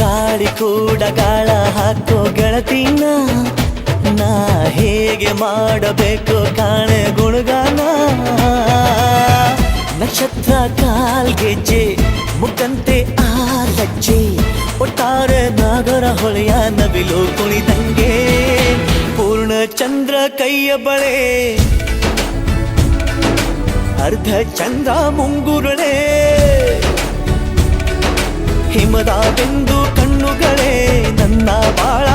ಗಾಳಿ ಕೂಡ ಗಾಳ ಹಾಕೋ ಗೆಳತಿನ ನಾ ಹೇಗೆ ಮಾಡಬೇಕು ಕಾಣೆ ಗುಣಗಾನ ನಕ್ಷತ್ರ ಕಾಲ್ಗೆಜ್ಜೆ ಮುಖಂತೆ ಆ ಲಜ್ಜೆ ಒಟ್ಟಾರೆ ನಾಗರ ಹೊಳೆಯ ನವಿಲು ಕುಣಿದಂಗೆ ಪೂರ್ಣ ಚಂದ್ರ ಕೈಯ ಬಳೆ ಅರ್ಧ ಚಂದ್ರ ಮುಂಗುರುಳೆ ಹಿಮದ ಬೆಂದು ಕಣ್ಣುಗಳೇ ನನ್ನ ಬಾಳ